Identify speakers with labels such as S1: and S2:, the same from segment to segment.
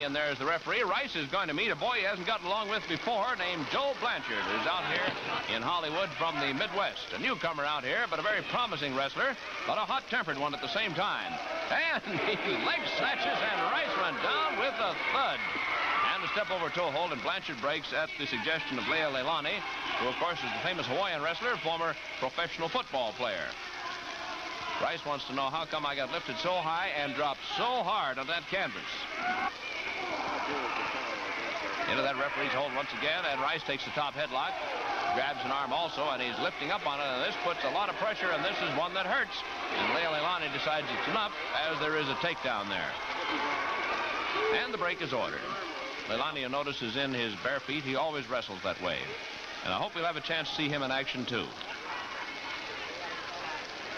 S1: And there's the referee. Rice is going to meet a boy he hasn't gotten along with before named Joe Blanchard, who's out here in Hollywood from the Midwest. A newcomer out here, but a very promising wrestler, but a hot-tempered one at the same time. And he leg snatches, and Rice went down with a thud. And a step over toe hold, and Blanchard breaks at the suggestion of Lea Leilani, who, of course, is the famous Hawaiian wrestler, former professional football player. Rice wants to know how come I got lifted so high and dropped so hard on that canvas. Into that referee's hold once again, and Rice takes the top headlock, grabs an arm also, and he's lifting up on it, and this puts a lot of pressure, and this is one that hurts. And Lea Leilani decides it's enough, as there is a takedown there. And the break is ordered. Leilani, you notice, is in his bare feet. He always wrestles that way. And I hope we'll have a chance to see him in action, too.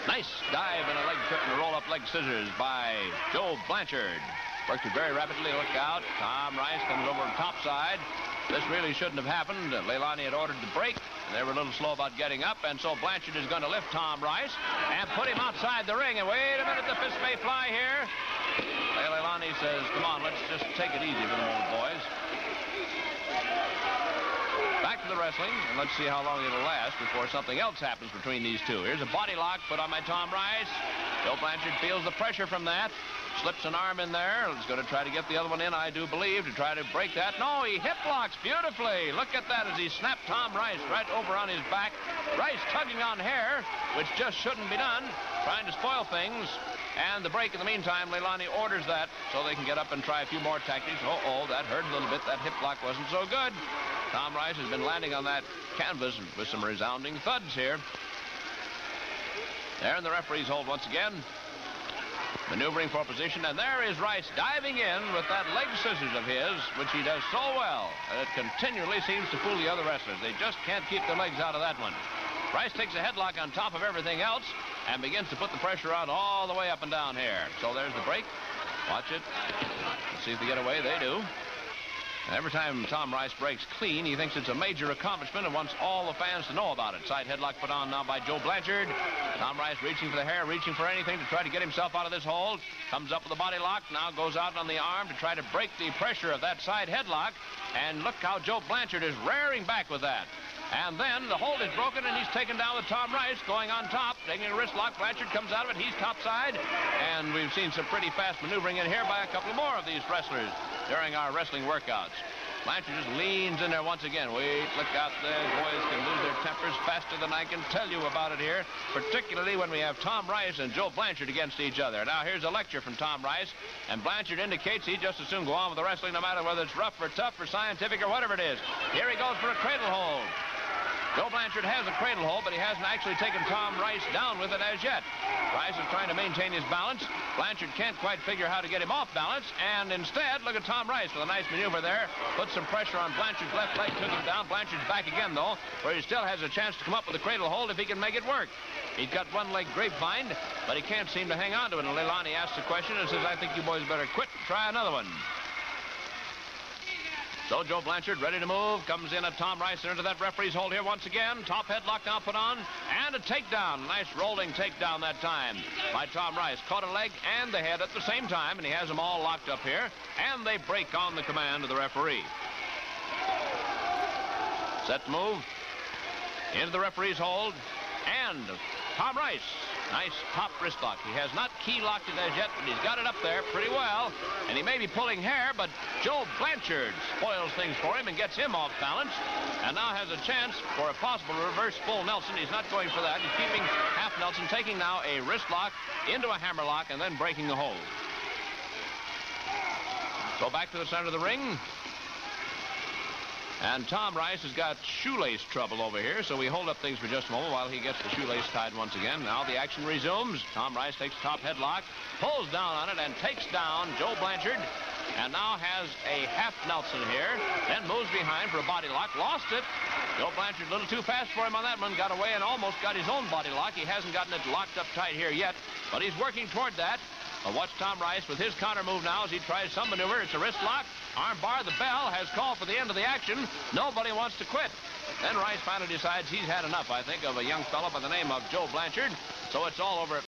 S1: Nice dive and a leg trip and a roll-up leg scissors by Joe Blanchard. Worked it very rapidly. Look out. Tom Rice comes over the top side. This really shouldn't have happened. Leilani had ordered the break. They were a little slow about getting up, and so Blanchard is going to lift Tom Rice and put him outside the ring. And wait a minute, the fist may fly here. Leilani says, come on, let's just take it easy for the moment, boys. Back to the wrestling, and let's see how long it'll last before something else happens between these two. Here's a body lock put on by Tom Rice. Joe Blanchard feels the pressure from that. Slips an arm in there. He's going to try to get the other one in, I do believe, to try to break that. No, he hip blocks beautifully. Look at that as he snapped Tom Rice right over on his back. Rice tugging on hair, which just shouldn't be done, trying to spoil things. And the break in the meantime, Leilani orders that so they can get up and try a few more tactics. Uh-oh, that hurt a little bit. That hip block wasn't so good. Tom Rice has been landing on that canvas with some resounding thuds here. There in the referee's hold once again. Maneuvering for position, and there is Rice diving in with that leg scissors of his, which he does so well. And it continually seems to fool the other wrestlers. They just can't keep their legs out of that one. Rice takes a headlock on top of everything else and begins to put the pressure on all the way up and down here. So there's the break. Watch it. Let's see if they get away. They do. And every time Tom Rice breaks clean, he thinks it's a major accomplishment and wants all the fans to know about it. Side headlock put on now by Joe Blanchard. Tom Rice reaching for the hair, reaching for anything to try to get himself out of this hold. Comes up with a body lock, now goes out on the arm to try to break the pressure of that side headlock. And look how Joe Blanchard is rearing back with that. And then the hold is broken, and he's taken down with Tom Rice, going on top, taking a wrist lock. Blanchard comes out of it. He's topside. And we've seen some pretty fast maneuvering in here by a couple more of these wrestlers during our wrestling workouts. Blanchard just leans in there once again. Wait, look out there. Boys can lose their tempers faster than I can tell you about it here, particularly when we have Tom Rice and Joe Blanchard against each other. Now, here's a lecture from Tom Rice, and Blanchard indicates he'd just as soon go on with the wrestling, no matter whether it's rough or tough or scientific or whatever it is. Here he goes for a cradle hold. Joe Blanchard has a cradle hold, but he hasn't actually taken Tom Rice down with it as yet. Rice is trying to maintain his balance. Blanchard can't quite figure how to get him off balance, and instead, look at Tom Rice with a nice maneuver there. Puts some pressure on Blanchard's left leg, took him down. Blanchard's back again, though, where he still has a chance to come up with a cradle hold if he can make it work. He's got one leg grapevine, but he can't seem to hang on to it. And Leilani asks the question and says, I think you boys better quit and try another one. So Joe Blanchard ready to move, comes in at Tom Rice into that referee's hold here once again. Top headlock now put on, and a takedown. Nice rolling takedown that time by Tom Rice. Caught a leg and the head at the same time, and he has them all locked up here, and they break on the command of the referee. Set to move. Into the referee's hold, and Tom Rice. Nice top wrist lock. He has not key locked it as yet, but he's got it up there pretty well. And he may be pulling hair, but Joe Blanchard spoils things for him and gets him off balance. And now has a chance for a possible reverse full Nelson. He's not going for that. He's keeping half Nelson, taking now a wrist lock into a hammer lock and then breaking the hold. So back to the center of the ring. And Tom Rice has got shoelace trouble over here, so we hold up things for just a moment while he gets the shoelace tied once again. Now the action resumes. Tom Rice takes the top headlock, pulls down on it, and takes down Joe Blanchard. And now has a half Nelson here, then moves behind for a body lock, lost it. Joe Blanchard a little too fast for him on that one, got away and almost got his own body lock. He hasn't gotten it locked up tight here yet, but he's working toward that. Watch Tom Rice with his counter move now as he tries some maneuver. It's a wrist lock. Arm bar. The bell has called for the end of the action. Nobody wants to quit. Then Rice finally decides he's had enough, I think, of a young fellow by the name of Joe Blanchard. So it's all over.